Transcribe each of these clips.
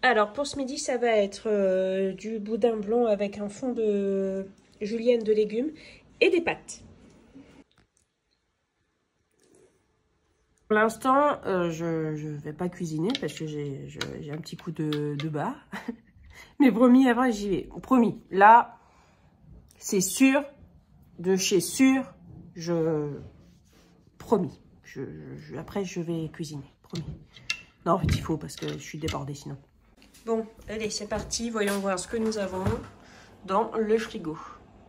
Alors, pour ce midi, ça va être du boudin blanc avec un fond de julienne de légumes et des pâtes. Pour l'instant, je ne vais pas cuisiner parce que j'ai un petit coup de barre. Mais promis, après, j'y vais. Promis. Là, c'est sûr, de chez sûr, promis. Après, je vais cuisiner. Promis. Non, en fait, il faut parce que je suis débordée sinon. Bon, allez, c'est parti. Voyons voir ce que nous avons dans le frigo.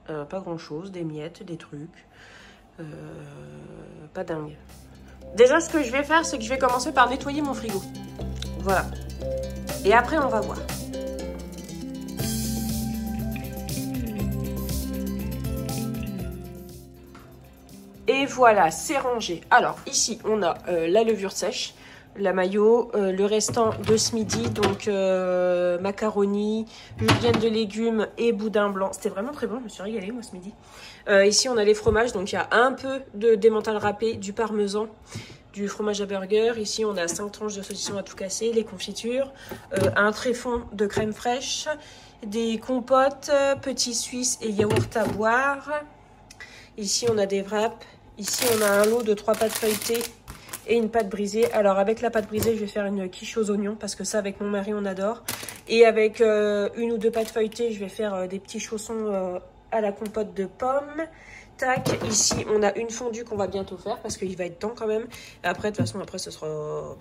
Pas grand-chose, des miettes, des trucs. Pas dingue. Déjà, ce que je vais faire, c'est que je vais commencer par nettoyer mon frigo. Voilà. Et après, on va voir. Et voilà, c'est rangé. Alors, ici, on a la levure sèche, la mayo, le restant de ce midi, donc macaroni, julienne de légumes et boudin blanc. C'était vraiment très bon, je me suis régalée, moi, ce midi. Ici, on a les fromages, donc il y a un peu de d'emmental râpé, du parmesan, du fromage à burger. Ici, on a 5 tranches de saucisson à tout casser, les confitures, un tréfond de crème fraîche, des compotes, petits suisses et yaourt à boire. Ici, on a des wraps. Ici, on a un lot de 3 pâtes feuilletées et une pâte brisée. Alors, avec la pâte brisée, je vais faire une quiche aux oignons parce que ça, avec mon mari, on adore. Et avec une ou deux pâtes feuilletées, je vais faire des petits chaussons à la compote de pommes. Tac, ici, on a une fondue qu'on va bientôt faire parce qu'il va être temps quand même. Après, de toute façon, après, ce sera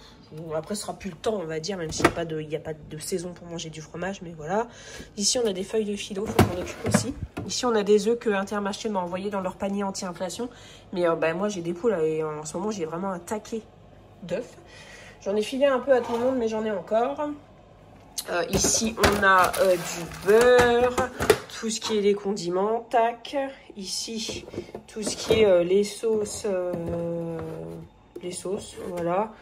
plus le temps, on va dire, même s'il n'y a pas de saison pour manger du fromage, mais voilà. Ici, on a des feuilles de philo, il faut qu'on occupe aussi. Ici, on a des œufs que Intermarché m'a envoyés dans leur panier anti-inflation. Mais moi, j'ai des poules et en ce moment, j'ai vraiment un taquet d'œufs. J'en ai filé un peu à tout le monde, mais j'en ai encore. Ici, on a du beurre, tout ce qui est les condiments, tac. Ici, tout ce qui est les sauces, voilà.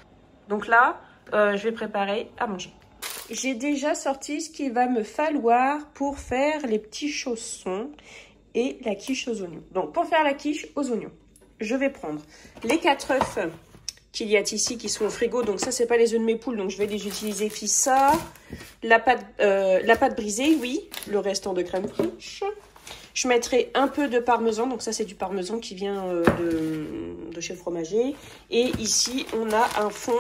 Donc là, je vais préparer à manger. J'ai déjà sorti ce qu'il va me falloir pour faire les petits chaussons et la quiche aux oignons. Donc, pour faire la quiche aux oignons, je vais prendre les 4 œufs qu'il y a ici qui sont au frigo. Donc ça, c'est pas les œufs de mes poules, donc je vais les utiliser ça. La pâte brisée, oui. Le restant de crème fraîche. Je mettrai un peu de parmesan. Donc ça, c'est du parmesan qui vient de chez le fromager. Et ici, on a un fond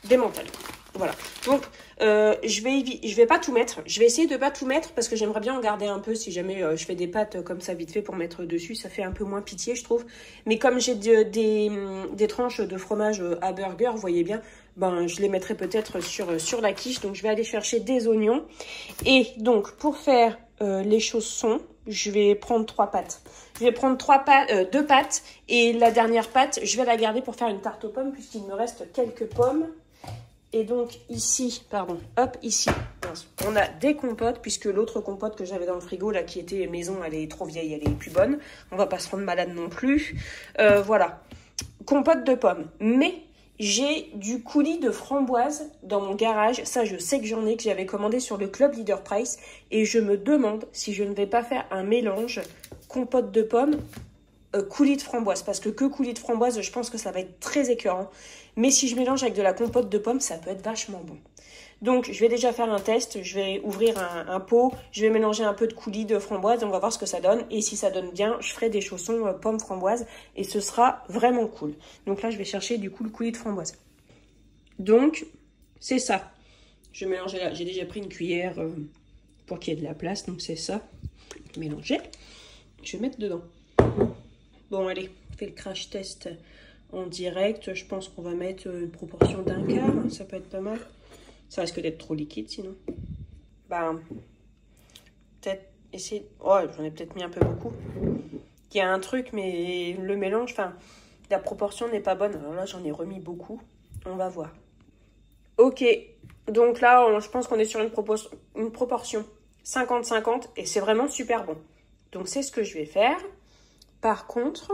d'emmental. Voilà. Donc, je vais pas tout mettre. Je vais essayer de pas tout mettre parce que j'aimerais bien en garder un peu si jamais je fais des pâtes comme ça vite fait pour mettre dessus. Ça fait un peu moins pitié, je trouve. Mais comme j'ai des tranches de fromage à burger, vous voyez bien, ben, je les mettrai peut-être sur la quiche. Donc, je vais aller chercher des oignons. Et donc, pour faire les chaussons, je vais prendre 3 pâtes. Je vais prendre 2 pâtes et la dernière pâte, je vais la garder pour faire une tarte aux pommes puisqu'il me reste quelques pommes. Et donc ici, ici, on a des compotes, puisque l'autre compote que j'avais dans le frigo, là, qui était maison, elle est trop vieille, elle est plus bonne. On va pas se rendre malade non plus. Voilà, compote de pommes. Mais j'ai du coulis de framboise dans mon garage. Ça, je sais que j'en ai, que j'avais commandé sur le Club Leader Price. Et je me demande si je ne vais pas faire un mélange compote de pommes, coulis de framboise, parce que coulis de framboise, je pense que ça va être très écœurant. Mais si je mélange avec de la compote de pommes, ça peut être vachement bon. Donc, je vais déjà faire un test. Je vais ouvrir un pot. Je vais mélanger un peu de coulis de framboise. On va voir ce que ça donne. Et si ça donne bien, je ferai des chaussons pommes framboise. Et ce sera vraiment cool. Donc là, je vais chercher du coup le coulis de framboise. Donc, c'est ça. Je vais mélanger là. J'ai déjà pris une cuillère pour qu'il y ait de la place. Donc, c'est ça. Mélanger. Je vais mettre dedans. Bon, allez, on fait le crash test en direct. Je pense qu'on va mettre une proportion d'un quart. Ça peut être pas mal. Ça risque d'être trop liquide sinon. Bah, peut-être essayer... Oh, j'en ai peut-être mis un peu beaucoup. Il y a un truc, mais le mélange, enfin, la proportion n'est pas bonne. Alors là, j'en ai remis beaucoup. On va voir. Ok, donc là, je pense qu'on est sur une proportion 50-50 et c'est vraiment super bon. Donc, c'est ce que je vais faire. Par contre,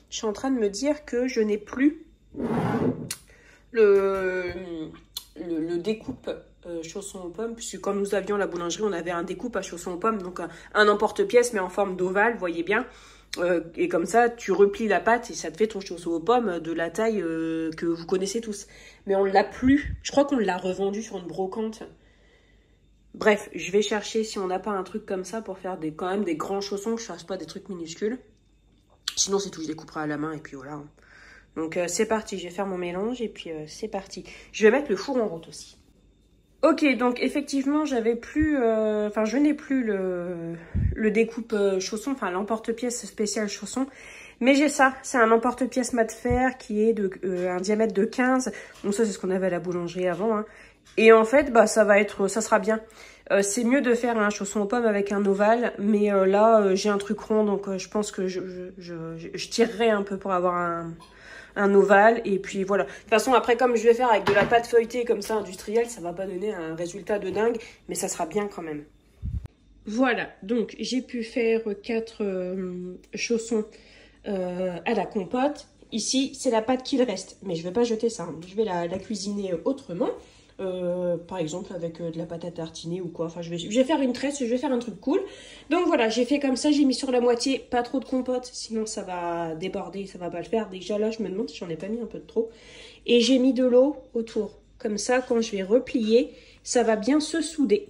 je suis en train de me dire que je n'ai plus le découpe chaussons aux pommes, puisque quand nous avions la boulangerie, on avait un découpe à chaussons aux pommes, donc un emporte-pièce, mais en forme d'ovale, vous voyez bien. Et comme ça, tu replies la pâte et ça te fait ton chausson aux pommes de la taille que vous connaissez tous. Mais on ne l'a plus. Je crois qu'on l'a revendu sur une brocante. Bref, je vais chercher si on n'a pas un truc comme ça pour faire quand même des grands chaussons, que je fasse pas des trucs minuscules. Sinon, c'est tout, je les couperai à la main et puis voilà. Donc, c'est parti, je vais faire mon mélange et puis c'est parti. Je vais mettre le four en route aussi. Ok, donc effectivement, j'avais plus, je n'ai plus le découpe chausson, enfin l'emporte-pièce spécial chausson. Mais j'ai ça, c'est un emporte-pièce mat fer qui est de un diamètre de 15. Donc ça, c'est ce qu'on avait à la boulangerie avant, hein. Et en fait, bah ça sera bien. C'est mieux de faire un chausson aux pommes avec un ovale, mais là, j'ai un truc rond, donc je pense que je tirerai un peu pour avoir un ovale. Et puis voilà. De toute façon, après, comme je vais faire avec de la pâte feuilletée comme ça, industrielle, ça va pas donner un résultat de dingue, mais ça sera bien quand même. Voilà, donc j'ai pu faire 4 chaussons à la compote. Ici, c'est la pâte qu'il reste, mais je vais pas jeter ça, hein. Je vais la cuisiner autrement. Par exemple avec de la pâte à tartiner ou quoi. Enfin, je vais faire une tresse, je vais faire un truc cool. Donc voilà, j'ai fait comme ça, j'ai mis sur la moitié, pas trop de compote, sinon ça va déborder, ça va pas le faire. Déjà là, je me demande si j'en ai pas mis un peu de trop. Et j'ai mis de l'eau autour. Comme ça, quand je vais replier, ça va bien se souder.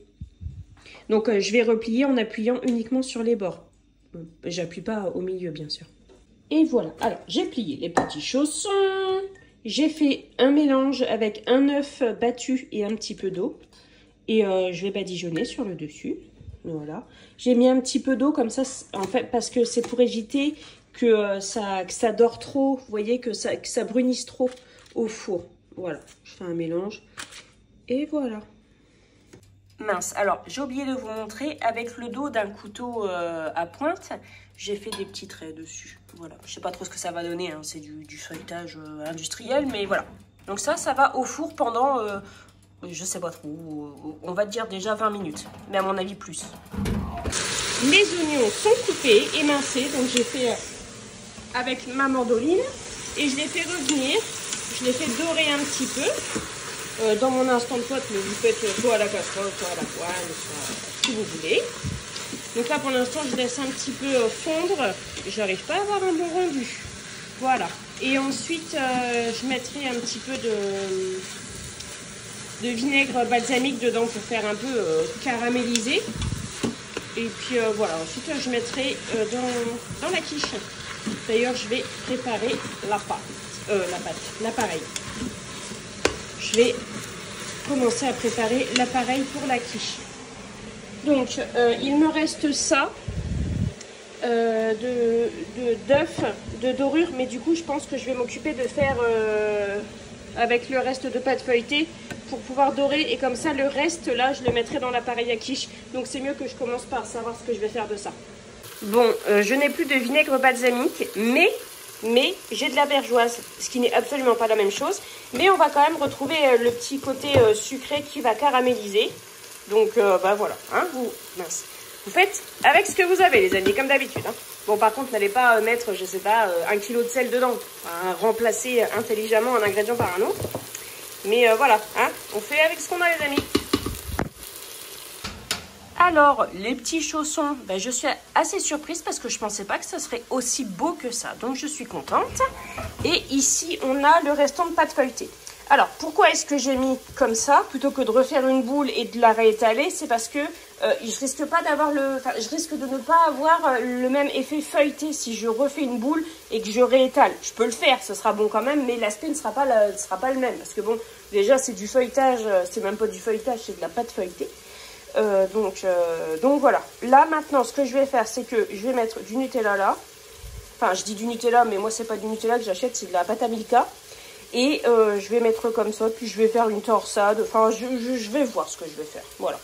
Donc je vais replier en appuyant uniquement sur les bords. J'appuie pas au milieu, bien sûr. Et voilà, alors j'ai plié les petits chaussons. J'ai fait un mélange avec un œuf battu et un petit peu d'eau. Et je vais badigeonner sur le dessus. Voilà. J'ai mis un petit peu d'eau comme ça, en fait, parce que c'est pour éviter que ça dore trop. Vous voyez, que ça brunisse trop au four. Voilà, je fais un mélange. Et voilà. Mince, alors j'ai oublié de vous montrer, avec le dos d'un couteau à pointe, j'ai fait des petits traits dessus. Voilà, je sais pas trop ce que ça va donner, hein. C'est du feuilletage industriel, mais voilà. Donc ça va au four pendant, je sais pas trop, on va dire déjà 20 minutes, mais à mon avis plus. Les oignons sont coupés, émincés, donc j'ai fait avec ma mandoline, et je les fais revenir, je les fais dorer un petit peu. Dans mon instant de pote, mais vous faites soit à la casserole, soit à la poêle, soit si vous voulez. Donc là, pour l'instant, je laisse un petit peu fondre. J'arrive pas à avoir un bon rendu. Voilà. Et ensuite, je mettrai un petit peu de vinaigre balsamique dedans pour faire un peu caraméliser. Et puis voilà. Ensuite, je mettrai dans la quiche. D'ailleurs, je vais préparer l'appareil. Je vais commencer à préparer l'appareil pour la quiche. Donc, il me reste ça d'œufs, de dorure, mais du coup, je pense que je vais m'occuper de faire avec le reste de pâte feuilletée pour pouvoir dorer. Et comme ça, le reste, là, je le mettrai dans l'appareil à quiche. Donc, c'est mieux que je commence par savoir ce que je vais faire de ça. Bon, je n'ai plus de vinaigre balsamique, mais j'ai de la vergeoise, ce qui n'est absolument pas la même chose. Mais on va quand même retrouver le petit côté sucré qui va caraméliser. Donc, bah voilà, hein, vous faites avec ce que vous avez, les amis, comme d'habitude, hein. Bon, par contre, n'allez pas mettre, je sais pas, 1 kg de sel dedans. Hein, remplacer intelligemment un ingrédient par un autre. Mais voilà, hein, on fait avec ce qu'on a, les amis. Alors, les petits chaussons, ben, je suis assez surprise parce que je ne pensais pas que ça serait aussi beau que ça. Donc, je suis contente. Et ici, on a le restant de pâte feuilletée. Alors, pourquoi est-ce que j'ai mis comme ça plutôt que de refaire une boule et de la réétaler? C'est parce que je risque de ne pas avoir le même effet feuilleté si je refais une boule et que je réétale. Je peux le faire, ce sera bon quand même, mais l'aspect ne sera pas le même. Parce que bon, déjà, c'est du feuilletage, c'est même pas du feuilletage, c'est de la pâte feuilletée. Donc voilà. Là maintenant, ce que je vais faire, c'est que je vais mettre du Nutella là. Enfin, je dis du Nutella, mais moi c'est pas du Nutella que j'achète, c'est de la pâte à Milka. Et je vais mettre comme ça, puis je vais faire une torsade. Enfin, je vais voir ce que je vais faire. Voilà.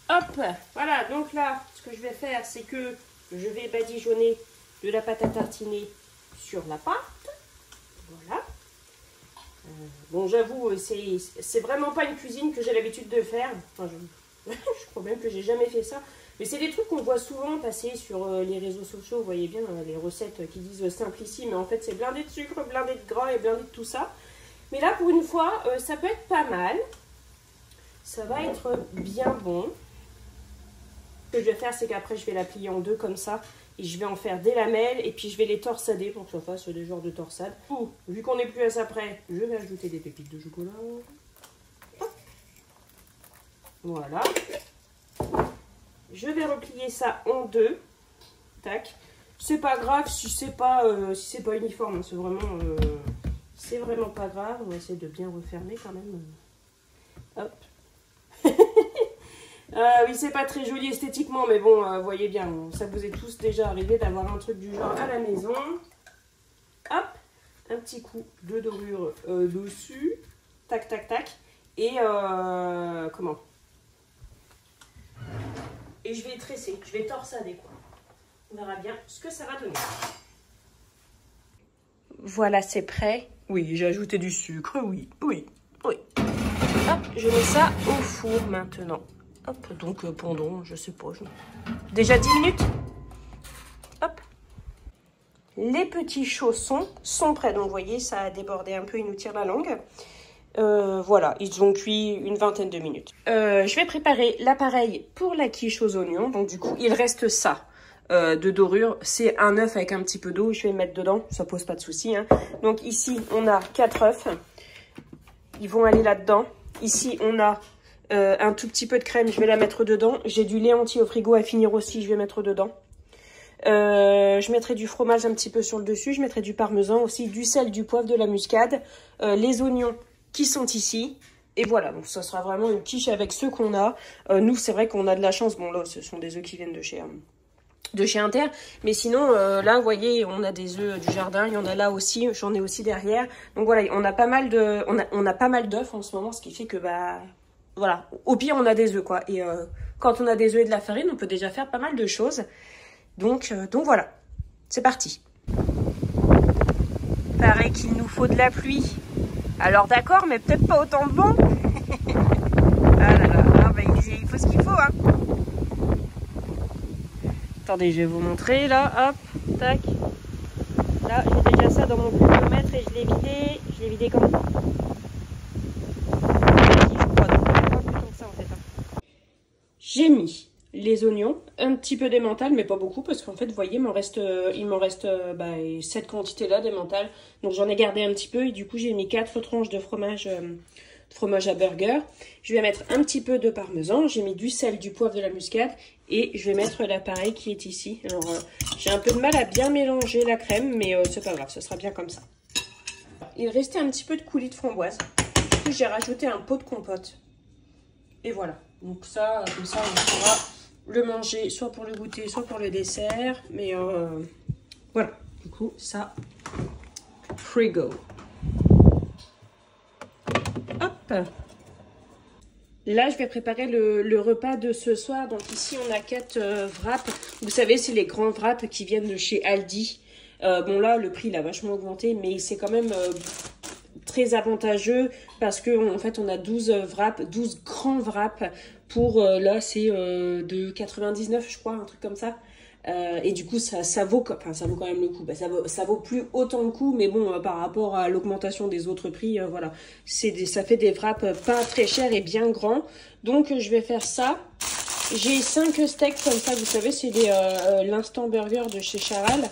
Hop, voilà. Donc là, ce que je vais faire, c'est que je vais badigeonner de la pâte à tartiner sur la pâte. Voilà. Bon, j'avoue, c'est vraiment pas une cuisine que j'ai l'habitude de faire. Enfin, je crois même que j'ai jamais fait ça. Mais c'est des trucs qu'on voit souvent passer sur les réseaux sociaux. Vous voyez bien les recettes qui disent simplissime. Mais en fait, c'est blindé de sucre, blindé de gras et blindé de tout ça. Mais là, pour une fois, ça peut être pas mal. Ça va être bien bon. Ce que je vais faire, c'est qu'après, je vais la plier en deux comme ça. Et je vais en faire des lamelles et puis je vais les torsader pour que ça fasse des genres de torsades. Vu qu'on n'est plus à ça près, je vais ajouter des pépites de chocolat. Hop. Voilà. Je vais replier ça en deux. Tac. C'est pas grave si c'est pas uniforme. C'est vraiment pas grave. On va essayer de bien refermer quand même. Hop. Oui, c'est pas très joli esthétiquement, mais bon, vous voyez bien, ça vous est tous déjà arrivé d'avoir un truc du genre à la maison. Hop, un petit coup de dorure dessus. Tac, tac, tac. Et comment? Et je vais tresser, je vais torsader quoi. On verra bien ce que ça va donner. Voilà, c'est prêt. Oui, j'ai ajouté du sucre, oui. Hop, je mets ça au four maintenant. Hop, donc pendant, je sais pas, déjà 10 minutes. Hop. Les petits chaussons sont prêts. Donc, vous voyez, ça a débordé un peu, il nous tire la langue. Voilà, ils ont cuit une vingtaine de minutes. Je vais préparer l'appareil pour la quiche aux oignons. Donc, du coup, il reste ça de dorure. C'est un œuf avec un petit peu d'eau. Je vais le mettre dedans, ça pose pas de souci. Hein. Donc, ici, on a 4 œufs. Ils vont aller là-dedans. Ici, on a un tout petit peu de crème. Je vais la mettre dedans. J'ai du lait entier au frigo à finir aussi. Je vais mettre dedans. Je mettrai du fromage un petit peu sur le dessus. Je mettrai du parmesan aussi, du sel, du poivre, de la muscade. Les oignons qui sont ici. Et voilà, donc ça sera vraiment une quiche avec ceux qu'on a. Nous, c'est vrai qu'on a de la chance. Bon, là, ce sont des œufs qui viennent de chez Inter. Mais sinon, là, vous voyez, on a des œufs du jardin. Il y en a là aussi. J'en ai aussi derrière. Donc voilà, on a pas mal d'œufs en ce moment, ce qui fait que, bah, voilà. Au pire, on a des œufs, quoi. Et quand on a des œufs et de la farine, on peut déjà faire pas mal de choses. Donc voilà, c'est parti. Paraît qu'il nous faut de la pluie. Alors d'accord, mais peut-être pas autant de vent. Ah là là, ah bah, il faut ce qu'il faut. Hein. Attendez, je vais vous montrer là. Hop, tac. Là, j'ai déjà ça dans mon pluviomètre et je l'ai vidé. Je l'ai vidé comme ça. J'ai mis les oignons, un petit peu d'emmental, mais pas beaucoup, parce qu'en fait, vous voyez, il m'en reste cette quantité-là d'emmental. Donc j'en ai gardé un petit peu, et du coup, j'ai mis 4 tranches de fromage à burger. Je vais mettre un petit peu de parmesan, j'ai mis du sel, du poivre, de la muscade, et je vais mettre l'appareil qui est ici. Alors, j'ai un peu de mal à bien mélanger la crème, mais c'est pas grave, ce sera bien comme ça. Il restait un petit peu de coulis de framboise. Du coup, j'ai rajouté un pot de compote. Et voilà. Donc ça, comme ça, on pourra le manger soit pour le goûter, soit pour le dessert. Mais voilà, du coup, ça, frigo. Hop. Là, je vais préparer le repas de ce soir. Donc ici, on a 4 wraps. Vous savez, c'est les grands wraps qui viennent de chez Aldi. Bon là, le prix, il a vachement augmenté, mais c'est quand même très avantageux parce que en fait, on a 12 wraps, 12 grands wraps pour, là, c'est de 99, je crois, un truc comme ça. Et du coup, ça vaut quand même le coup. Bah, ça vaut plus autant le coup, mais bon, par rapport à l'augmentation des autres prix, voilà. Ça fait des wraps pas très chers et bien grands. Donc, je vais faire ça. J'ai 5 steaks comme ça, vous savez, c'est l'instant burger de chez Charal.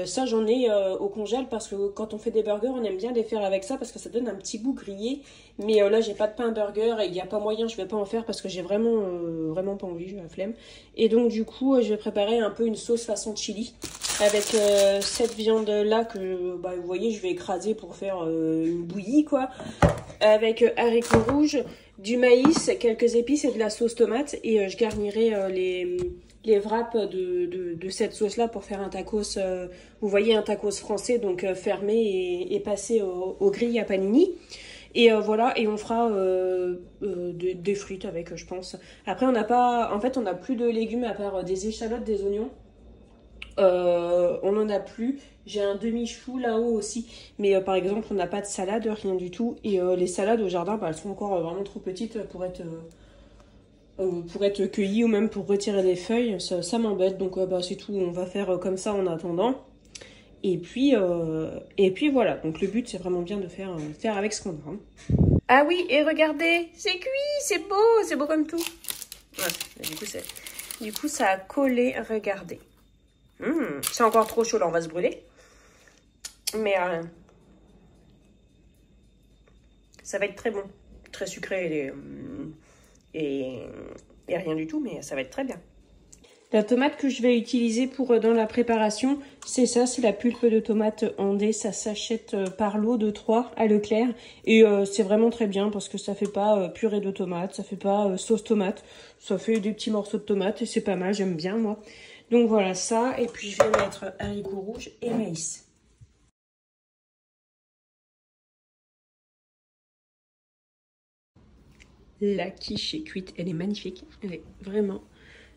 Ça, j'en ai au congèle parce que quand on fait des burgers, on aime bien les faire avec ça parce que ça donne un petit goût grillé. Mais là, j'ai pas de pain burger et il n'y a pas moyen, je vais pas en faire parce que j'ai vraiment pas envie, j'ai la flemme. Et donc, du coup, je vais préparer un peu une sauce façon chili avec cette viande-là que, bah, vous voyez, je vais écraser pour faire une bouillie, quoi. Avec haricots rouges, du maïs, quelques épices et de la sauce tomate. Et je garnirai les wraps de cette sauce-là pour faire un tacos, vous voyez, un tacos français, donc fermé et passé au grill à panini. Et voilà, et on fera des frites avec, je pense. Après, on n'a plus de légumes à part des échalotes, des oignons. On n'en a plus. J'ai un demi-chou là-haut aussi. Mais par exemple, on n'a pas de salade, rien du tout. Et les salades au jardin, bah, elles sont encore vraiment trop petites pour être cueillies ou même pour retirer des feuilles. Ça m'embête. Donc bah, c'est tout. On va faire comme ça en attendant. Et puis voilà. Donc le but, c'est vraiment bien de faire avec ce qu'on a. Hein. Ah oui, et regardez, c'est cuit, c'est beau comme tout. Ouais, du coup, ça a collé, regardez. C'est encore trop chaud, là, on va se brûler. Mais ça va être très bon, très sucré. et rien du tout, mais ça va être très bien. La tomate que je vais utiliser pour dans la préparation, c'est ça, c'est la pulpe de tomate Andé. Ça s'achète par lot de 3 à Leclerc. Et c'est vraiment très bien parce que ça fait pas purée de tomate, ça fait pas sauce tomate. Ça fait des petits morceaux de tomate et c'est pas mal, j'aime bien moi. Donc voilà ça, et puis je vais mettre haricots rouges et maïs. La quiche est cuite, elle est magnifique, elle est vraiment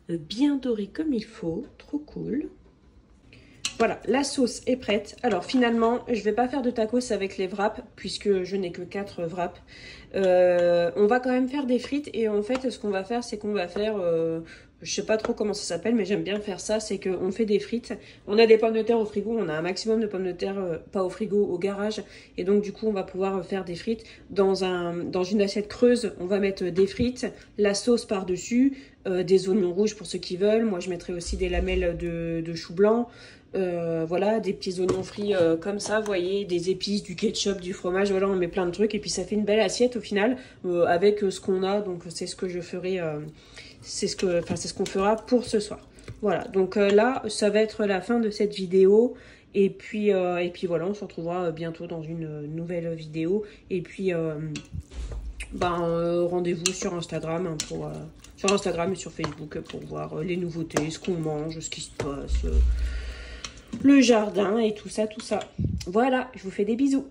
bien dorée comme il faut, trop cool. Voilà, la sauce est prête. Alors finalement, je vais pas faire de tacos avec les wraps puisque je n'ai que 4 wraps. On va quand même faire des frites et en fait ce qu'on va faire c'est qu'on va faire, je sais pas trop comment ça s'appelle mais j'aime bien faire ça, c'est qu'on fait des frites. On a des pommes de terre au frigo, on a un maximum de pommes de terre, pas au frigo, au garage. Et donc du coup on va pouvoir faire des frites dans une assiette creuse. On va mettre des frites, la sauce par dessus, des oignons rouges pour ceux qui veulent. Moi je mettrai aussi des lamelles de chou blanc. Voilà, des petits oignons frits comme ça, vous voyez, des épices, du ketchup, du fromage, voilà, on met plein de trucs et puis ça fait une belle assiette au final avec ce qu'on a. Donc c'est ce que je ferai, c'est ce qu'on fera pour ce soir. Voilà, donc là ça va être la fin de cette vidéo et puis voilà, on se retrouvera bientôt dans une nouvelle vidéo et puis rendez-vous sur Instagram hein, sur Instagram et sur Facebook pour voir les nouveautés, ce qu'on mange, ce qui se passe. Le jardin et tout ça, tout ça. Voilà, je vous fais des bisous.